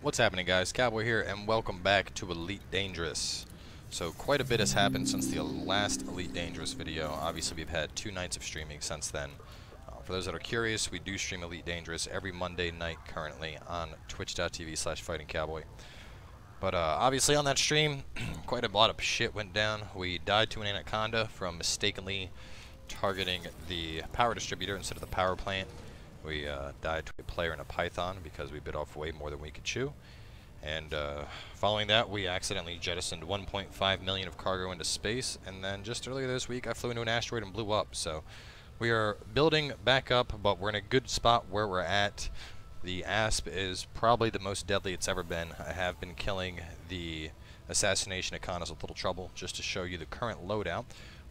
What's happening, guys? Cowboy here, and welcome back to Elite Dangerous. So quite a bit has happened since the last Elite Dangerous video. Obviously, we've had 2 nights of streaming since then. For those that are curious, we do stream Elite Dangerous every Monday night currently on twitch.tv/FighTiNCoWBoy. But obviously on that stream, quite a lot of shit went down. We died to an anaconda from mistakenly targeting the power distributor instead of the power plant. We died to a player in a python because we bit off way more than we could chew. And following that, we accidentally jettisoned 1.5 million of cargo into space. And then just earlier this week, I flew into an asteroid and blew up. So we are building back up, but we're in a good spot where we're at. The ASP is probably the most deadly it's ever been. I have been killing the assassination Economist with little trouble. Just to show you the current loadout,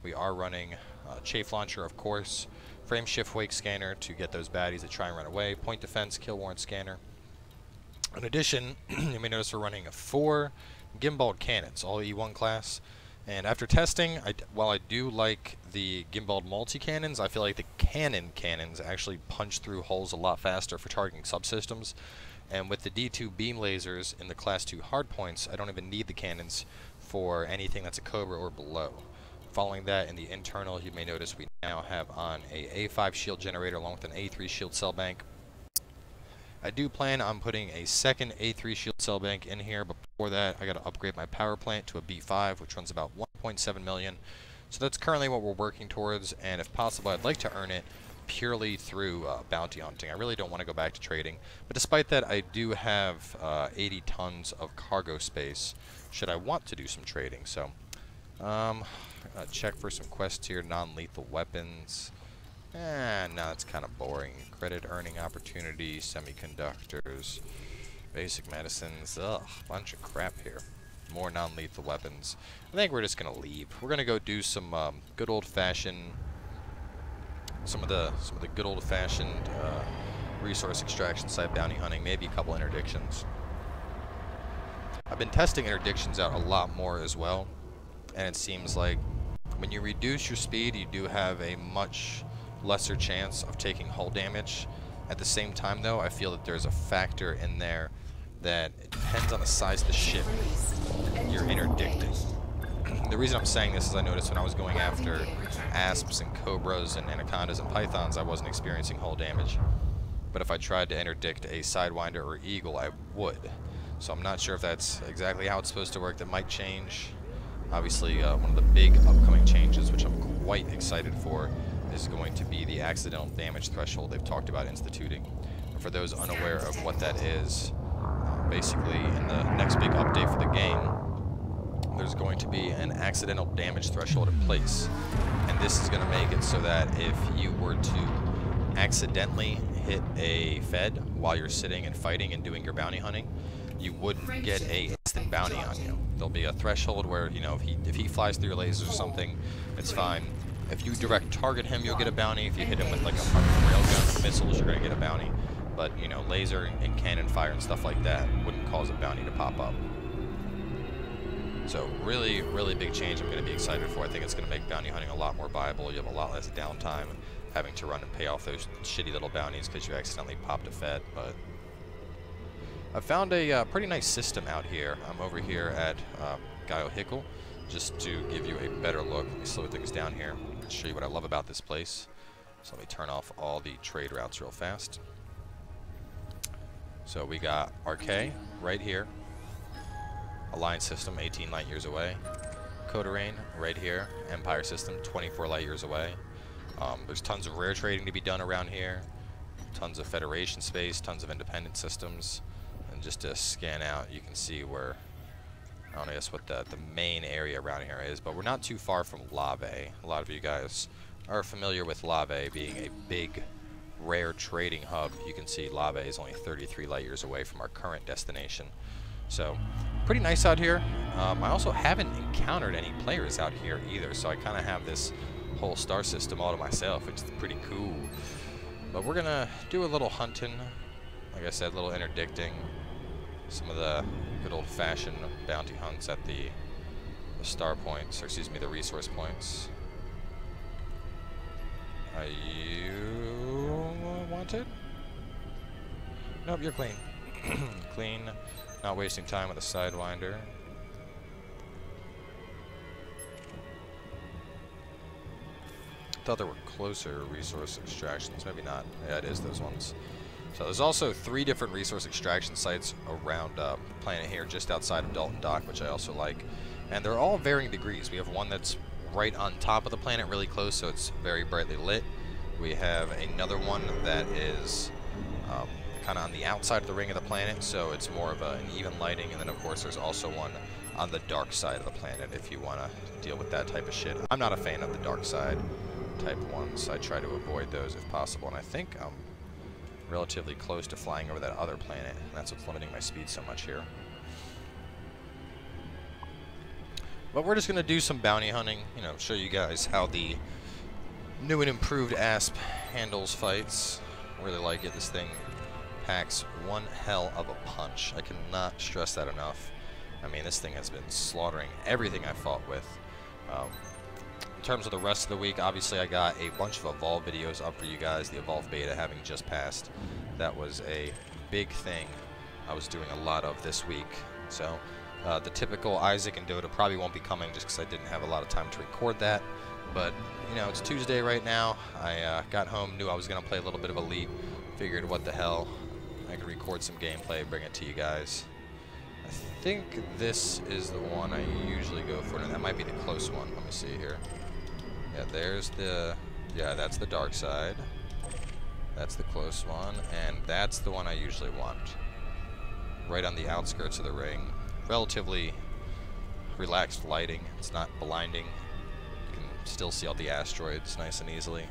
we are running chafe launcher, of course, frame shift wake scanner to get those baddies that try and run away, point defense, kill warrant scanner. In addition, you may notice we're running 4 gimbaled cannons, all E1 class. And after testing, while I do like the gimbaled multi-cannons, I feel like the cannons actually punch through holes a lot faster for targeting subsystems. And with the D2 beam lasers in the class 2 hardpoints, I don't even need the cannons for anything that's a Cobra or below. Following that, in the internal, you may notice we now have on a A5 shield generator along with an A3 shield cell bank. I do plan on putting a second A3 shield cell bank in here, but before that, I got to upgrade my power plant to a B5, which runs about 1.7 million. So that's currently what we're working towards, and if possible, I'd like to earn it purely through bounty hunting. I really don't want to go back to trading, but despite that, I do have 80 tons of cargo space should I want to do some trading. So check for some quests here. Non-lethal weapons. No, that's kind of boring. Credit earning opportunities, semiconductors, basic medicines. Ugh, bunch of crap here. More non-lethal weapons. I think we're just gonna leave. We're gonna go do some good old-fashioned, some of the good old-fashioned resource extraction site bounty hunting. Maybe a couple interdictions. I've been testing interdictions out a lot more as well, and it seems like when you reduce your speed, you do have a much lesser chance of taking hull damage. At the same time, though, I feel that there's a factor in there that it depends on the size of the ship you're interdicting. The reason I'm saying this is I noticed when I was going after asps and cobras and anacondas and pythons, I wasn't experiencing hull damage. But if I tried to interdict a sidewinder or eagle, I would. So I'm not sure if that's exactly how it's supposed to work. That might change. Obviously, one of the big upcoming changes, which I'm quite excited for, is going to be the accidental damage threshold they've talked about instituting. And for those unaware of what that is, basically in the next big update for the game, there's going to be an accidental damage threshold in place. And this is going to make it so that if you were to accidentally hit a fed while you're sitting and fighting and doing your bounty hunting, you wouldn't get a instant bounty on you. There'll be a threshold where, you know, if he flies through your lasers or something, it's fine. If you direct target him, you'll get a bounty. If you hit him with like a railgun missiles, you're gonna get a bounty. But you know, laser and cannon fire and stuff like that wouldn't cause a bounty to pop up. So really, really big change I'm gonna be excited for. I think it's gonna make bounty hunting a lot more viable. You have a lot less downtime having to run and pay off those shitty little bounties because you accidentally popped a fed. But I found a pretty nice system out here. I'm over here at FiGhTiNCoWBoy, just to give you a better look. Let me slow things down here and show you what I love about this place. So let me turn off all the trade routes real fast. So we got RK right here. Alliance system 18 light years away. Coderain right here. Empire system 24 light years away. There's tons of rare trading to be done around here. Tons of Federation space, tons of independent systems. And just to scan out, you can see where, I don't know, I guess what the main area around here is, but we're not too far from Lave. A lot of you guys are familiar with Lave being a big, rare trading hub. You can see Lave is only 33 light years away from our current destination. So, pretty nice out here. I also haven't encountered any players out here either, so I kind of have this whole star system all to myself, which is pretty cool. But we're gonna do a little hunting. Like I said, a little interdicting. Some of the good old-fashioned bounty hunts at the star points, or excuse me, the resource points. Are you wanted? Nope, you're clean. Clean. Not wasting time with a Sidewinder. Thought there were closer resource extractions. Maybe not. Yeah, it is those ones. So there's also 3 different resource extraction sites around the planet here, just outside of Dalton Dock, which I also like. And they're all varying degrees. We have one that's right on top of the planet, really close, so it's very brightly lit. We have another one that is kind of on the outside of the ring of the planet, so it's more of an even lighting. And then, of course, there's also one on the dark side of the planet if you want to deal with that type of shit. I'm not a fan of the dark side type ones. I try to avoid those if possible, and I think I'm relatively close to flying over that other planet, and that's what's limiting my speed so much here. But we're just going to do some bounty hunting, you know, show you guys how the new and improved ASP handles fights. Really like it. This thing packs one hell of a punch. I cannot stress that enough. I mean, this thing has been slaughtering everything I fought with. In terms of the rest of the week, obviously I got a bunch of Evolve videos up for you guys, the Evolve beta having just passed. That was a big thing I was doing a lot of this week. So the typical Isaac and Dota probably won't be coming just because I didn't have a lot of time to record that. But, you know, it's Tuesday right now. I got home, knew I was going to play a little bit of Elite, figured what the hell, I could record some gameplay, bring it to you guys. I think this is the one I usually go for, and that might be the close one. Let me see here. Yeah, there's the, yeah, that's the dark side. That's the close one, and that's the one I usually want. Right on the outskirts of the ring. Relatively relaxed lighting. It's not blinding. You can still see all the asteroids nice and easily.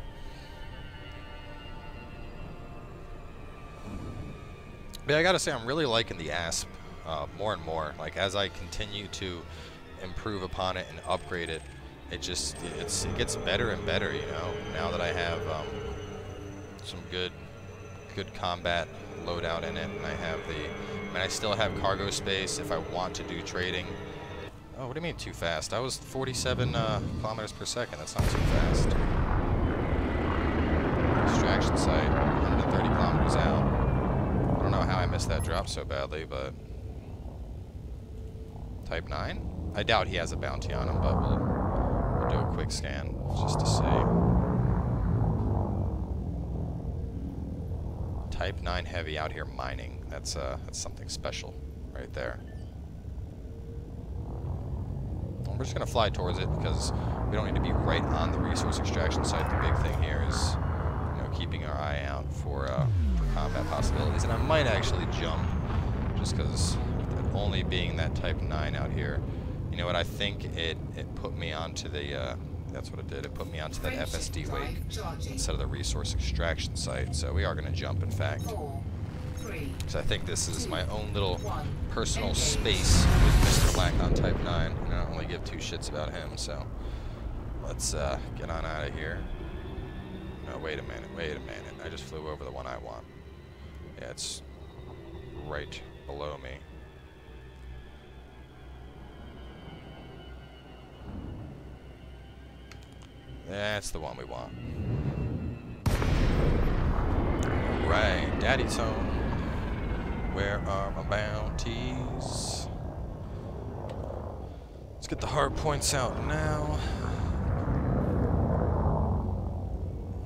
But I gotta say, I'm really liking the ASP more and more. Like, as I continue to improve upon it and upgrade it, it gets better and better, you know. Now that I have some good combat loadout in it, and I have I still have cargo space if I want to do trading. Oh, what do you mean too fast? I was 47 kilometers per second. That's not too fast. Extraction site, 130 kilometers out. I don't know how I missed that drop so badly, but Type 9? I doubt he has a bounty on him, but we'll do a quick scan just to see. Type 9 heavy out here mining. That's something special right there. We're just gonna fly towards it because we don't need to be right on the resource extraction site. The big thing here is, you know, keeping our eye out for combat possibilities. And I might actually jump just because only being that Type 9 out here. You know what? I think it put me onto the. That's what it did. It put me onto that FSD wake instead of the resource extraction site. So we are going to jump, in fact. Because I think this is my own little personal space with Mr. Lack on Type 9. And I don't really give 2 shits about him, so let's get on out of here. No, wait a minute. I just flew over the one I want. Yeah, it's right below me. That's the one we want. Right, Daddy's home. Where are my bounties? Let's get the hard points out now.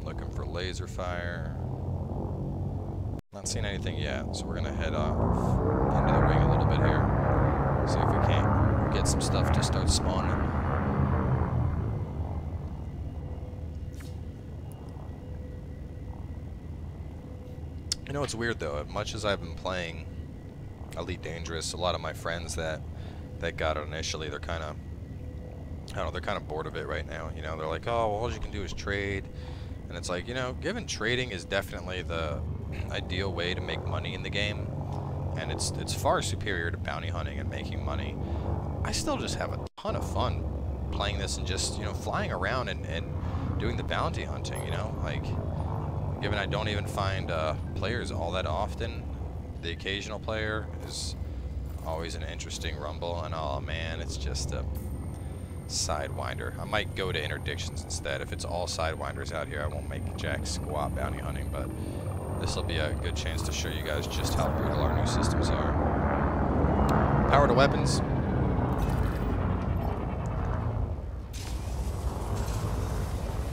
Looking for laser fire. Not seeing anything yet, so we're gonna head off into the ring a little bit here. See if we can't get some stuff to start spawning. You know, it's weird though, as much as I've been playing Elite Dangerous, a lot of my friends that got it initially, they're kind of, I don't know, they're kind of bored of it right now. You know, they're like, oh, well, all you can do is trade. And it's like, you know, given trading is definitely the ideal way to make money in the game, and it's far superior to bounty hunting and making money, I still just have a ton of fun playing this and just, you know, flying around and doing the bounty hunting, you know, like, given I don't even find players all that often, the occasional player is always an interesting rumble, and oh man, it's just a Sidewinder. I might go to interdictions instead. If it's all Sidewinders out here, I won't make jack squat bounty hunting, but this will be a good chance to show you guys just how brutal our new systems of weapons.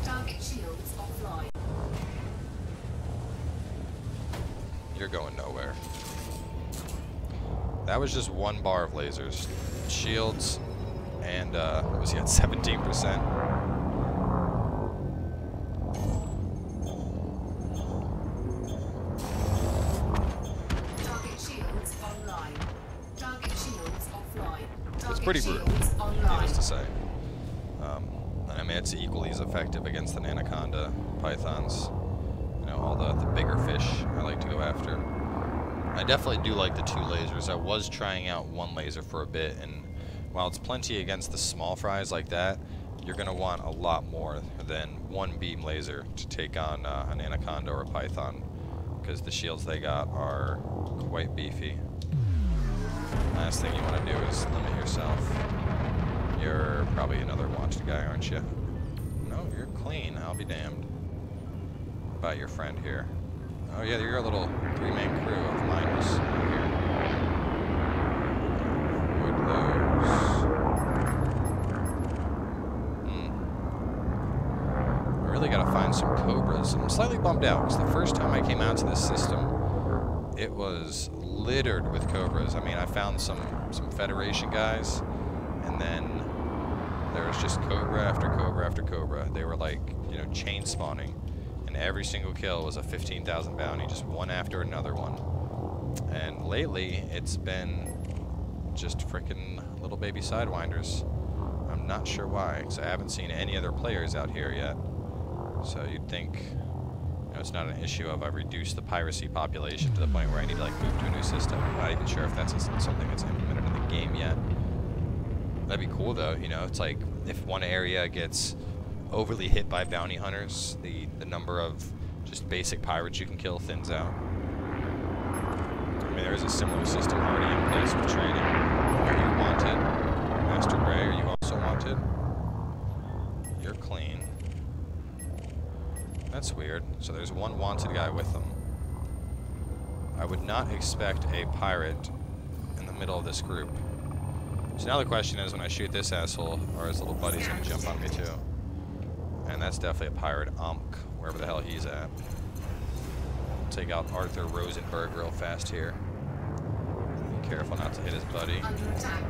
Target shields offline. You're going nowhere. That was just one bar of lasers. Shields, and what was he at, 17%? Target shields online. Target shields offline. It's pretty brutal, needless to say. I mean, it's equally as effective against an anaconda, pythons, you know, all the bigger fish I like to go after. I definitely do like the 2 lasers. I was trying out 1 laser for a bit, and while it's plenty against the small fries like that, you're going to want a lot more than 1 beam laser to take on an anaconda or a python, because the shields they got are quite beefy. Last thing you want to do is limit yourself. You're probably another wanted guy, aren't you? No, you're clean. I'll be damned. What about your friend here? Oh yeah, you're a little 3-man crew of miners here. Avoid those. I really gotta find some cobras. I'm slightly bummed out because the first time I came out to this system, it was littered with cobras. I mean, I found some Federation guys, and then there was just cobra after cobra after cobra. They were like, you know, chain spawning. And every single kill was a 15,000 bounty, just one after another one. And lately, it's been just frickin' little baby sidewinders. I'm not sure why, because I haven't seen any other players out here yet. So you'd think, you know, it's not an issue of I've reduced the piracy population to the point where I need to like move to a new system. I'm not even sure if that's something that's implemented in the game yet. That'd be cool though, you know, it's like if one area gets overly hit by bounty hunters, the number of just basic pirates you can kill thins out. I mean, there is a similar system already in place with trading. Are you wanted? Master Gray, are you also wanted? You're clean. That's weird. So there's one wanted guy with them. I would not expect a pirate in the middle of this group. So now the question is, when I shoot this asshole, are his little buddies going to jump on me too? And that's definitely a pirate, wherever the hell he's at. Take out Arthur Rosenberg real fast here. Be careful not to hit his buddy. Under attack.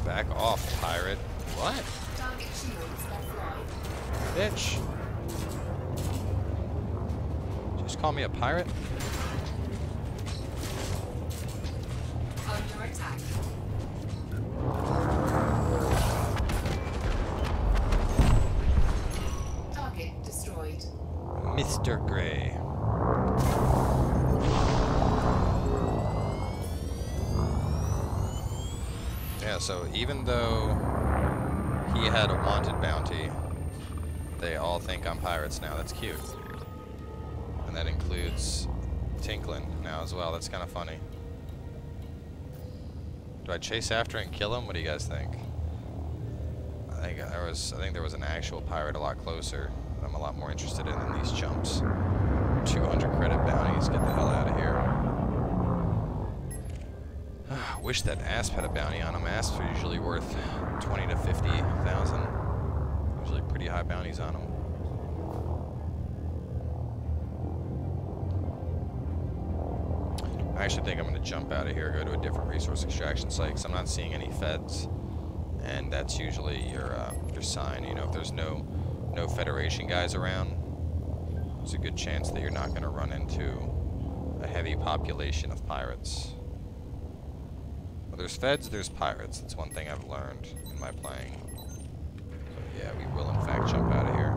Back off, pirate. What? Target shields offline. Bitch. Just call me a pirate? Under attack. Target destroyed. Mr. Gray. Yeah, so even though he had a wanted bounty, they all think I'm pirates now. That's cute. And that includes Tinklin now as well. That's kind of funny. Do I chase after and kill him? What do you guys think? I think there was an actual pirate a lot closer that I'm a lot more interested in than these chumps. 200 credit bounties. Get the hell out of here. I wish that Asp had a bounty on him. Asps are usually worth 20 to 50,000. Usually pretty high bounties on them. I actually think I'm going to jump out of here, go to a different resource extraction site, because I'm not seeing any feds. And that's usually your sign. You know, if there's no Federation guys around, there's a good chance that you're not going to run into a heavy population of pirates. There's feds, there's pirates. That's one thing I've learned in my playing. So yeah, we will in fact jump out of here.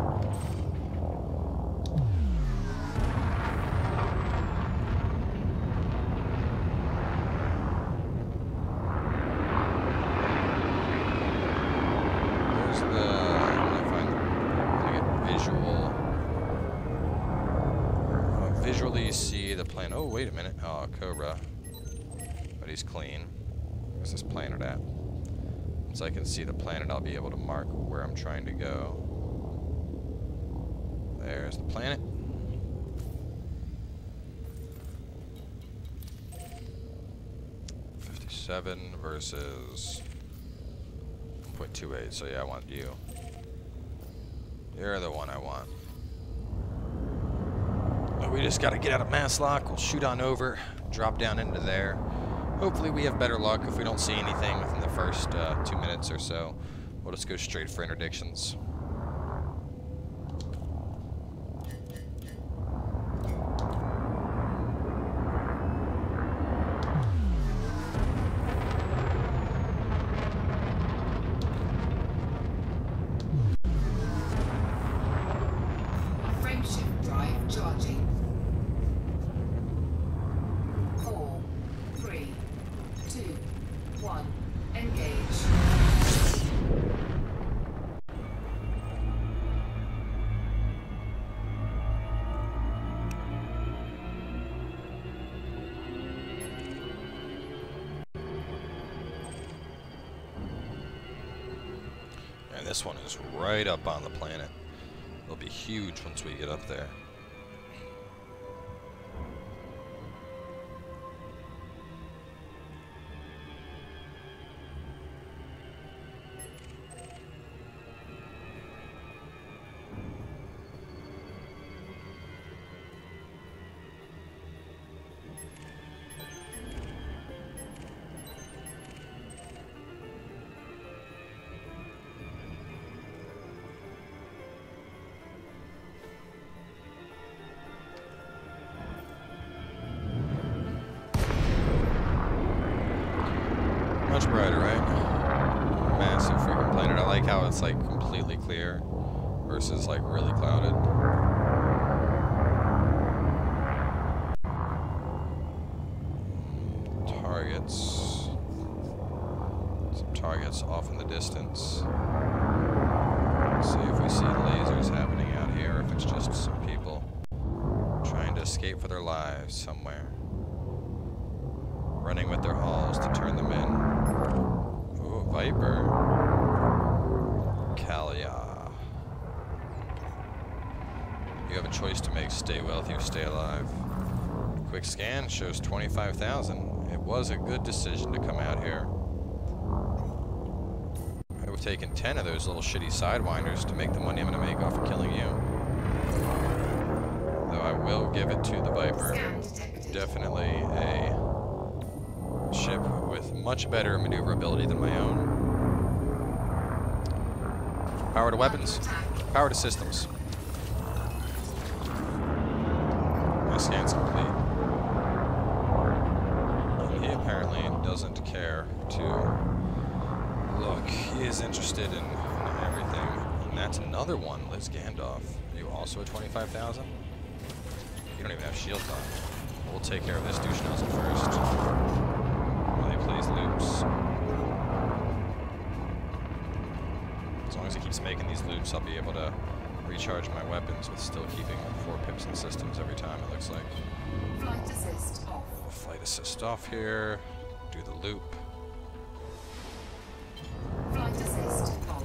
There's I'm gonna get visual. Visually see the plane. Oh, wait a minute. Oh, Cobra. but he's clean. Where's this planet at? Once I can see the planet, I'll be able to mark where I'm trying to go. There's the planet. $57 versus 1.28, so yeah, I want you. You're the one I want. But we just gotta get out of mass lock. We'll shoot on over, drop down into there. Hopefully we have better luck. If we don't see anything within the first 2 minutes or so, we'll just go straight for interdictions. Frameshift drive charging. 4, 3, 2, 1. Engage. And this one is right up on the planet. It'll be huge once we get up there. Much brighter, right? Massive freaking planet. I like how it's like completely clear versus like really clouded. Targets. Some targets off in the distance. Let's see if we see lasers happening out here, or if it's just some people trying to escape for their lives somewhere. Running with their hulls to turn them in. Ooh, Viper. Kalia. You have a choice to make: stay wealthy or stay alive. Quick scan shows 25,000. It was a good decision to come out here. I would have taken 10 of those little shitty sidewinders to make the money I'm going to make off of killing you. Though I will give it to the Viper. Definitely a ship with much better maneuverability than my own. Power to weapons. Power to systems. My scan's complete. He apparently doesn't care to look. He is interested in everything. And that's another one, Liz Gandalf. Are you also at 25,000? You don't even have shields on. We'll take care of this douche nozzle first. Plays loops. As long as he keeps making these loops, I'll be able to recharge my weapons with still keeping 4 pips in systems every time, it looks like. Flight assist off. Flight assist off here. Do the loop. Flight assist on.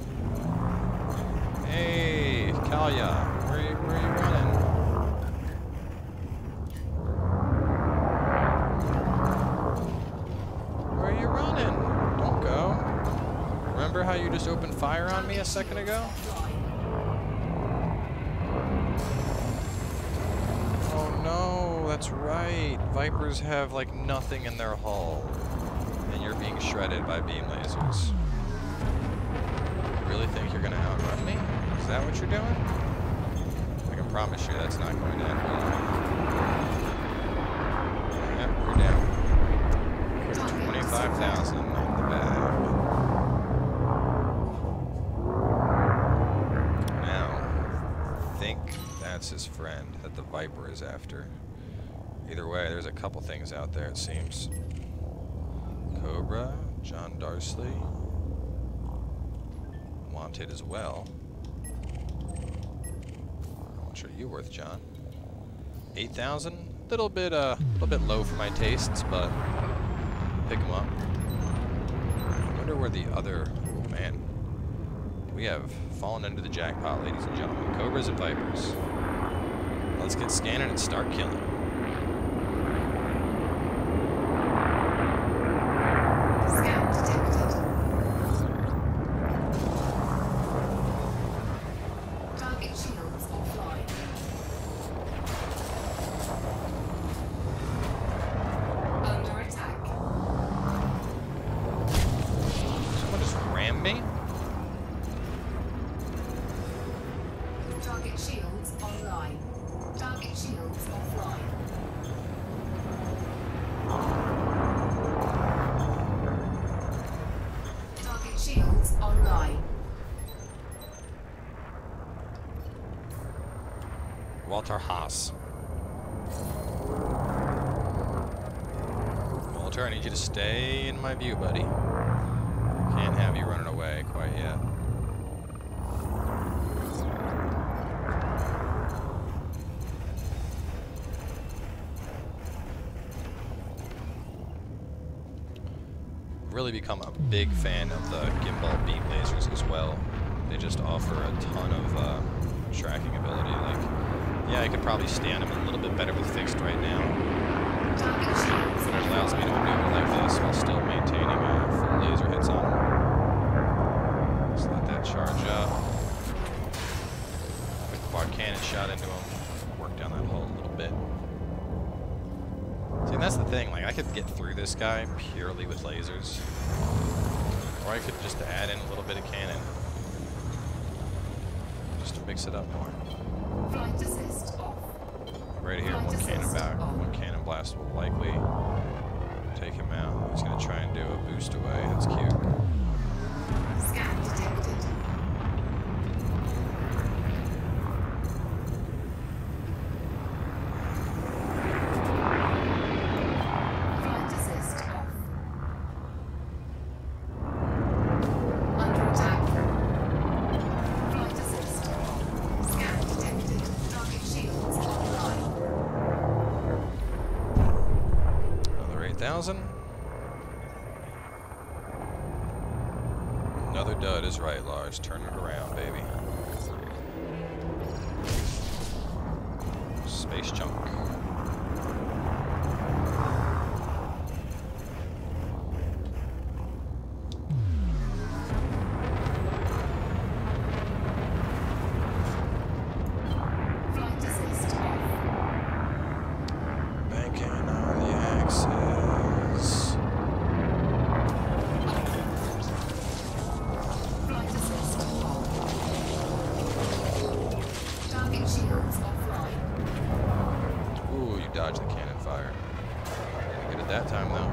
Hey, Kalia, where are you running? Remember how you just opened fire on me a second ago? Oh no, that's right. Vipers have like nothing in their hull. And you're being shredded by beam lasers. You really think you're gonna outrun me? Is that what you're doing? I can promise you that's not going to end well. Yep, we're down. 25,000 in the bag. That's his friend that the Viper is after. Either way, there's a couple things out there, it seems. Cobra, John Darsley. Wanted as well. How much are you worth, John? 8,000? Little bit low for my tastes, but pick him up. I wonder where the other... Oh, man. We have fallen into the jackpot, ladies and gentlemen. Cobras and Vipers. Let's get scanning and start killing. Scan detected. Target shields offline. Under attack. Someone just rammed me? Target shields online. Target shields offline. Target shields online. Walter Haas. Walter, I need you to stay in my view, buddy. Can't have you running away quite yet. Really become a big fan of the gimbal beam lasers as well. They just offer a ton of tracking ability. Like, yeah, I could probably stand them a little bit better with fixed right now, Target shields but it allows me to maneuver like this while still maintaining full laser hits on them. Just let that charge up. Quick quad cannon shot into him. Work down that hole a little bit. See, and that's the thing, like, I could get through this guy purely with lasers. Or I could just add in a little bit of cannon. Just to mix it up more. flight assist off. Right here, one cannon back, one cannon blast will likely take him out. He's gonna try and do a boost away, that's cute. Scan detected. Flight assist off. Under attack. Flight assist. Scan detected. Target shields online. Another 8,000. Another dud is right, Lars. Turn it around, baby. Space junk. Flight assist off. Banking on the axis. Flight assist off. Target shields offline. Ooh, you dodged the cannon fire. Pretty good at that time, though.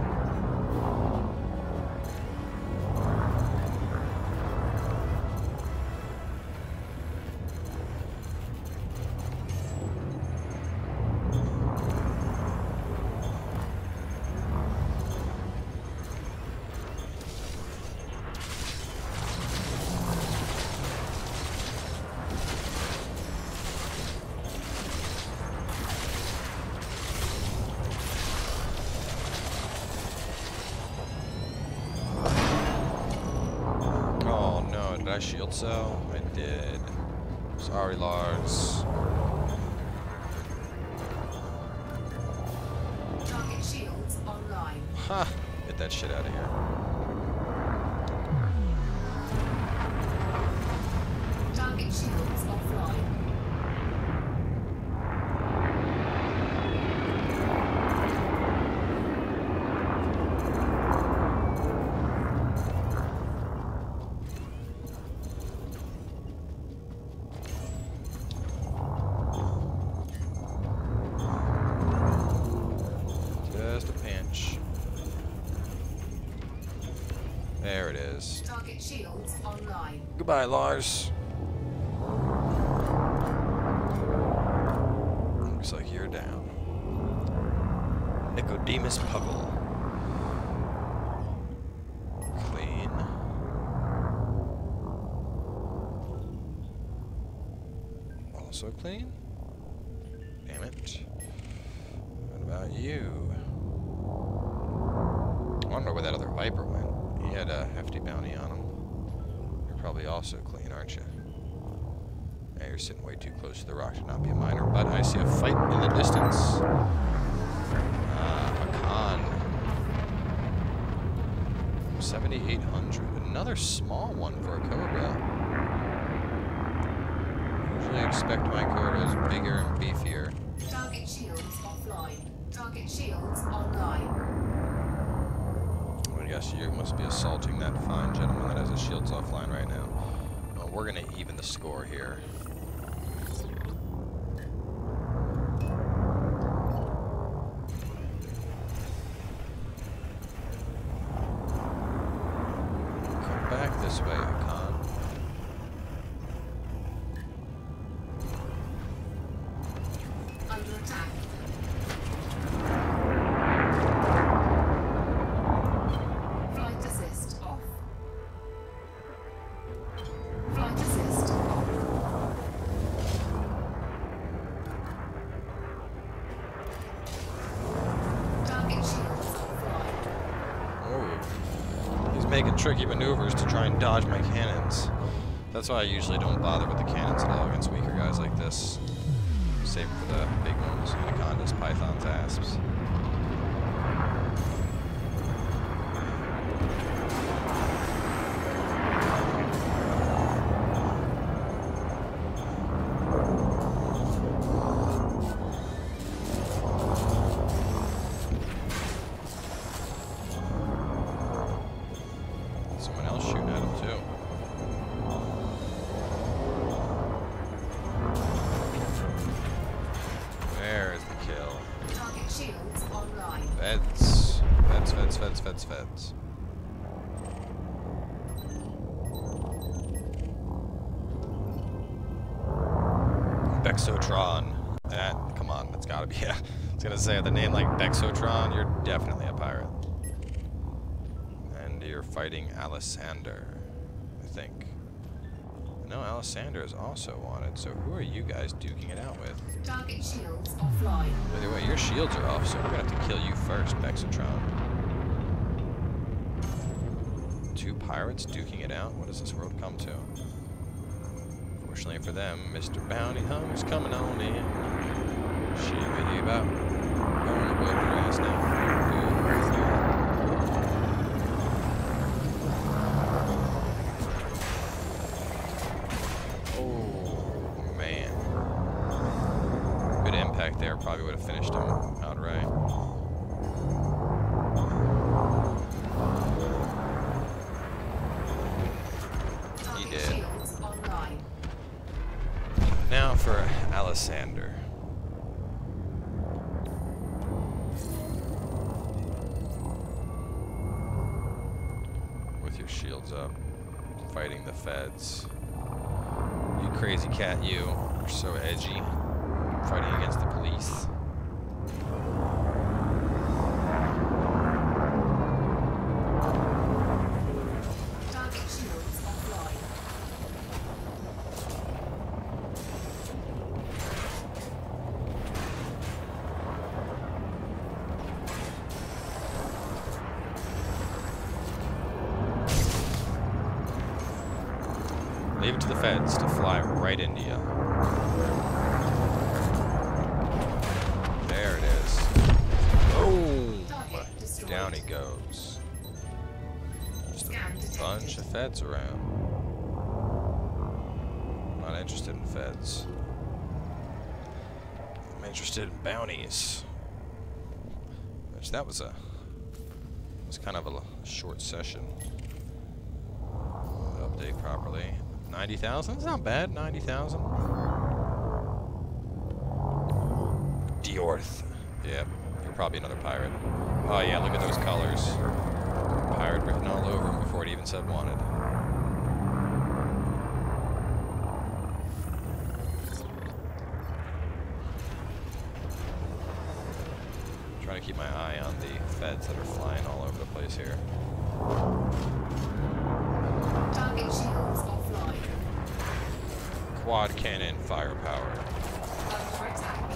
Oh no, did I shield cell? I did. Sorry, Lars. Target shields online. Ha! Get that shit out of here. Target shields offline. Just a pinch. There it is. Target shields online. Goodbye, Lars. Looks like you're down. Nicodemus Puggle. Clean. Also clean. Damn it. What about you? I wonder Viper went? He had a hefty bounty on him. You're probably also clean, aren't you? Yeah, you're sitting way too close to the rock to not be a miner. But I see a fight in the distance. A con. 7,800. Another small one for a Cobra. Usually expect my Cobras bigger and beefier. Target shields offline. Target shields online. I guess you must be assaulting that fine gentleman that has his shields offline right now. Well, we're going to even the score here. Come back this way, Khan. Under attack. Flight assist off. Flight assist off. Target shields offline. Oh, he's making tricky maneuvers to try and dodge my cannons. That's why I usually don't bother with the cannons at all against weaker guys like this. Save it for the big ones, anacondas, pythons, asps. Someone else shooting at him too. Where is the kill? Target shields online. Feds. Feds, feds, feds, feds, feds. Bexotron. That, come on, that's gotta be, yeah. I was gonna say, with a name like Bexotron, you're definitely a pirate. And you're fighting Alisander, I think. No, Alisander is also wanted, so who are you guys duking it out with? Target shields offline. By the way, your shields are off, so we're gonna have to kill you first, Bexotron. Two pirates duking it out? What does this world come to? Fortunately for them, Mr. Bounty Hunter's coming on in. Shibbity about. Going to book the rest now. Oh, man. Good impact there. Probably would have finished him outright. He did. Shields online. Now for Alisander. With your shields up, fighting the feds. You crazy cat, you. You're so edgy. Fighting against the police. Target shields offline. Leave it to the feds to fly right into you. There it is. Boom! Target destroyed. Down he goes. Just Scan a detected. bunch of feds around. Not interested in feds. I'm interested in bounties. Which that was kind of a short session. Update properly. 90,000? It's not bad, 90,000. Diorth. Yep, you're probably another pirate. Oh yeah, look at those colors. Pirate written all over him before it even said wanted. Trying to keep my eye on the feds that are flying all over the place here. Target shields offline. Quad cannon firepower. Under attack.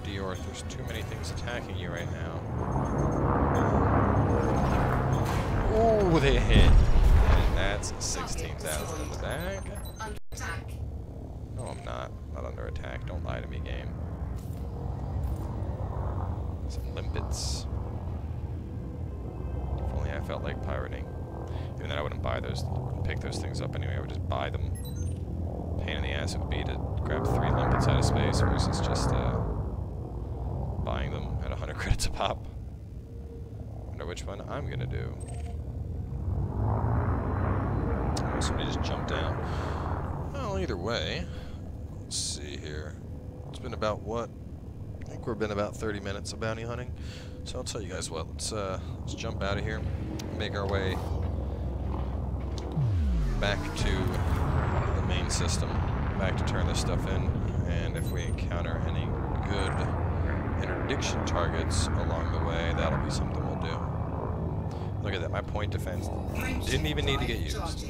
Dior, there's too many things attacking you right now. Ooh, they hit. And that's 16,000 in the bag. Under attack. No, I'm not. Not under attack. Don't lie to me, game. Some limpets. If only I felt like pirating. Even then I wouldn't buy those, pick those things up anyway. I would just buy them. Pain in the ass it would be to grab 3 limpets out of space versus just buying them at 100 credits a pop. Wonder which one I'm gonna do. Oh, somebody just jumped down. Well, either way, let's see here. It's been about what? I think we've been about 30 minutes of bounty hunting. So I'll tell you guys what. Let's jump out of here, make our way back to the main system, back to turn this stuff in, and if we encounter any good interdiction targets along the way, that'll be something we'll do. Look at that, my point defense didn't even need to get used.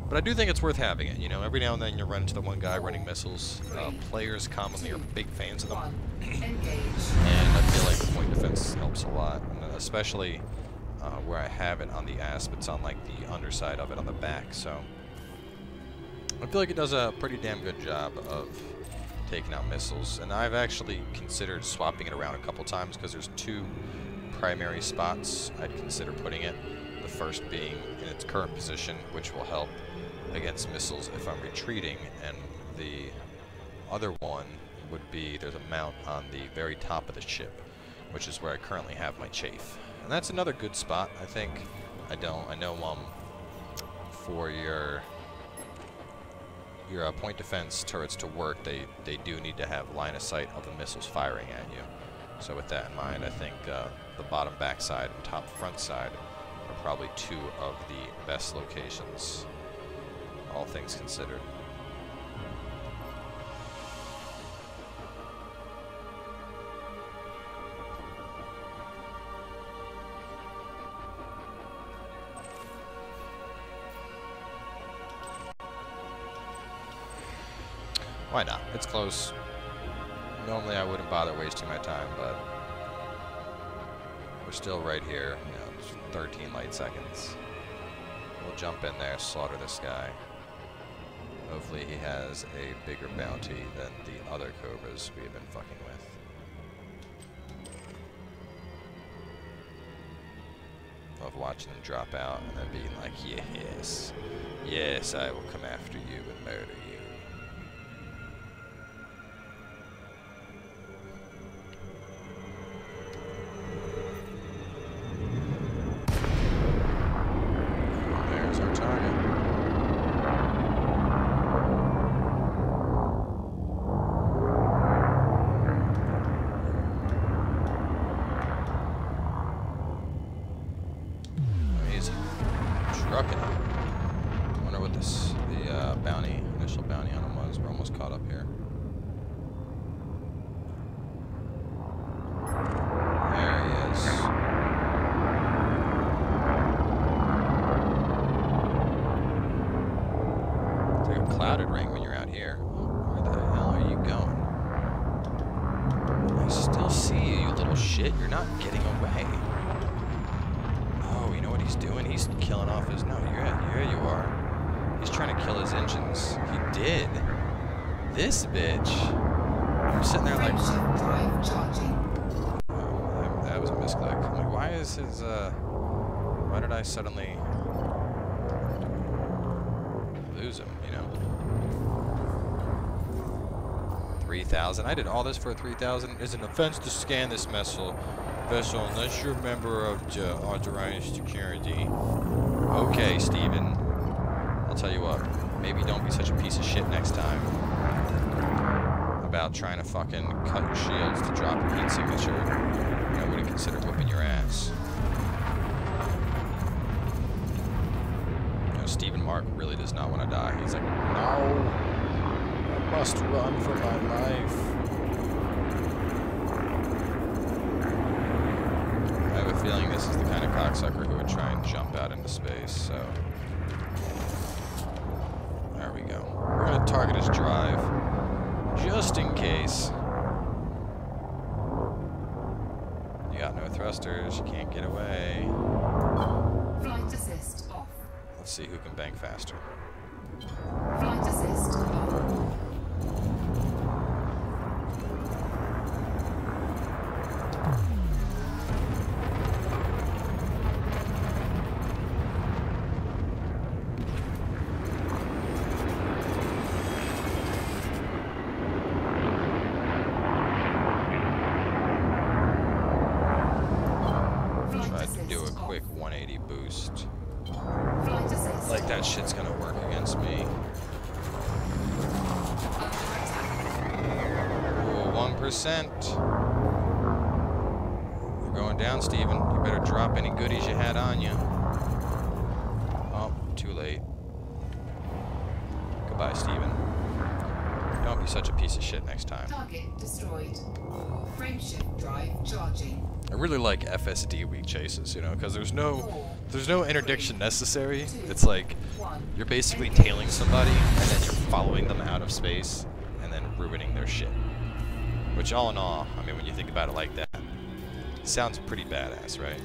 But I do think it's worth having it, you know, every now and then you run into the one guy running missiles. Players commonly are big fans of them. And I feel like the point defense helps a lot, and especially where I have it on the asp, it's on like the underside of it on the back, so I feel like it does a pretty damn good job of taking out missiles. And I've actually considered swapping it around a couple times because there's 2 primary spots I'd consider putting it. The first being in its current position, which will help against missiles if I'm retreating, and the other one would be there's a mount on the very top of the ship, which is where I currently have my chafe. And that's another good spot, I think. I know for your point defense turrets to work, they do need to have line of sight of the missiles firing at you. So with that in mind, I think the bottom backside and top front side are probably 2 of the best locations, all things considered. Why not? It's close. Normally I wouldn't bother wasting my time, but we're still right here. You know, it's 13 light seconds. We'll jump in there, slaughter this guy. Hopefully he has a bigger bounty than the other Cobras we have been fucking with. Love watching them drop out and then being like, yes, yes, I will come after you and murder you. Initial bounty on him was. We're almost caught up here. There he is. It's like a clouded ring when you're out here. Where the hell are you going? I still see you, you little shit. You're not getting away. Oh, you know what he's doing? He's killing off his... No, here you are. He's trying to kill his engines. He did. This bitch. I'm sitting there like... Oh, that was a misclick. I'm like, why is his, why did I suddenly lose him, you know? 3,000. I did all this for 3,000. It's an offense to scan this vessel unless you're a member of the authorized security. Okay, Steven. I'll tell you what, maybe don't be such a piece of shit next time about trying to fucking cut your shields to drop your heat signature. I wouldn't consider whipping your ass. You know, Stephen Mark really does not want to die. He's like, no, I must run for my life. I have a feeling this is the kind of cocksucker who would try and jump out into space, so... There we go. We're going to target his drive, just in case. thrusters. You can't get away. Flight assist off. Let's see who can bank faster. Flight assist off. Like that shit's gonna work against me. Ooh, 1%. You're going down, Steven. You better drop any goodies you had on you. Oh, too late. Goodbye, Steven. Don't be such a piece of shit next time. Target destroyed. Frameshift drive charging. I really like FSD weak chases, you know, because there's no interdiction necessary. It's like you're basically tailing somebody and then you're following them out of space and then ruining their shit. Which all in all, I mean, when you think about it like that, it sounds pretty badass, right?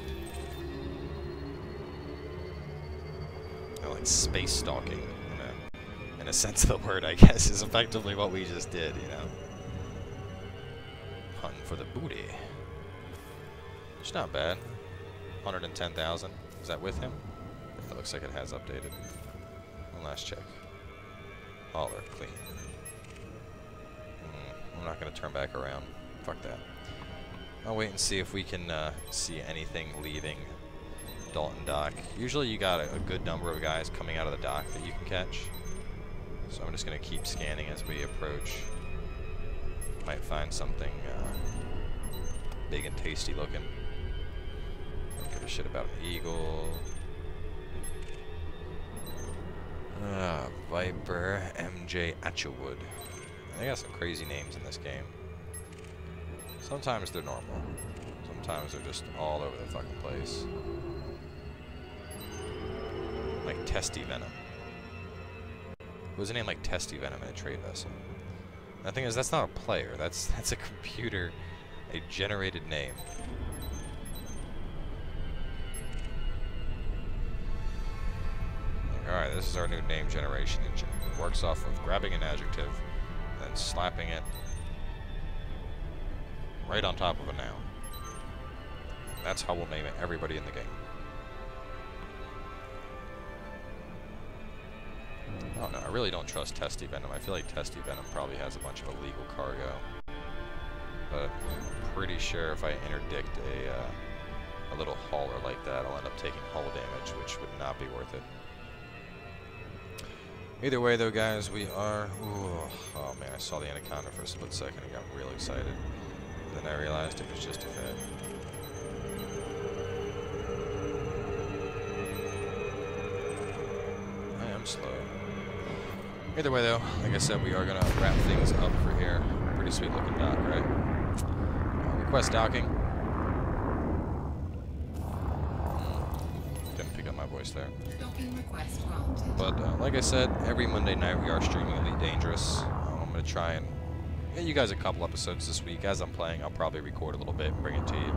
You know, like space stalking, in a sense of the word, I guess, is effectively what we just did, you know. Hunting for the booty. It's not bad. 110,000. Is that with him? It looks like it has updated. One last check. All are clean. I'm not going to turn back around. Fuck that. I'll wait and see if we can see anything leaving Dalton Dock. Usually you got a good number of guys coming out of the dock that you can catch. So I'm just going to keep scanning as we approach. Might find something big and tasty looking. Don't give a shit about an eagle. Viper, MJ Atchwood. They got some crazy names in this game. Sometimes they're normal. Sometimes they're just all over the fucking place. Like Testy Venom. Who has a name like Testy Venom in a trade vessel? The thing is, that's not a player. That's a computer, a generated name. Alright, this is our new name generation engine. It works off of grabbing an adjective and slapping it right on top of a noun. That's how we'll name it everybody in the game. Oh no, I really don't trust Testy Venom. I feel like Testy Venom probably has a bunch of illegal cargo. But I'm pretty sure if I interdict a little hauler like that, I'll end up taking hull damage, which would not be worth it. Either way though, guys, we are... Ooh, oh man, I saw the Anaconda for a split second and got real excited. And then I realized it was just a fed. I am slow. Either way though, like I said, we are going to wrap things up for here. Pretty sweet looking dock, right? Request docking. Didn't pick up my voice there. Docking request granted. But like I said, every Monday night we are streaming Elite Dangerous. I'm going to try and get you guys a couple episodes this week. As I'm playing, I'll probably record a little bit and bring it to you.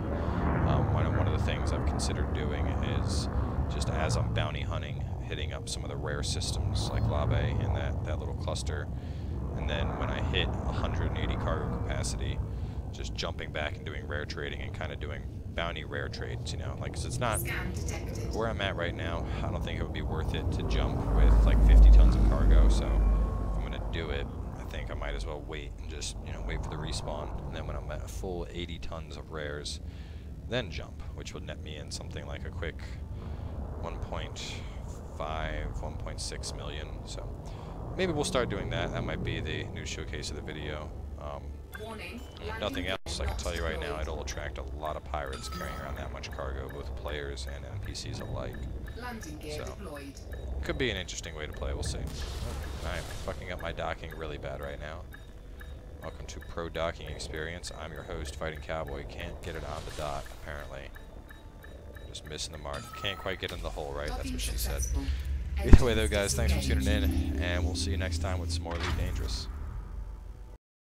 One of the things I've considered doing is just as I'm bounty hunting, hitting up some of the rare systems like Lave in that little cluster. And then when I hit 180 cargo capacity, just jumping back and doing rare trading and kind of doing bounty rare trades, you know, like, 'cause it's not where I'm at right now. I don't think it would be worth it to jump with like 50 tons of cargo. So if I'm gonna do it, I think I might as well wait and just, you know, wait for the respawn. And then when I'm at a full 80 tons of rares, then jump, which would net me in something like a quick 1.5, 1.6 million. So maybe we'll start doing that. That might be the new showcase of the video. If nothing else, I can tell you right now, it'll attract a lot of pirates carrying around that much cargo, both players and NPCs alike. So, could be an interesting way to play, we'll see. I'm fucking up my docking really bad right now. Welcome to Pro Docking Experience. I'm your host, FiGhTiNCoWBoy. Can't get it on the dock, apparently. Just missing the mark. Can't quite get in the hole right, that's what she said. Either way though, guys, thanks for tuning in, and we'll see you next time with some more Elite Dangerous.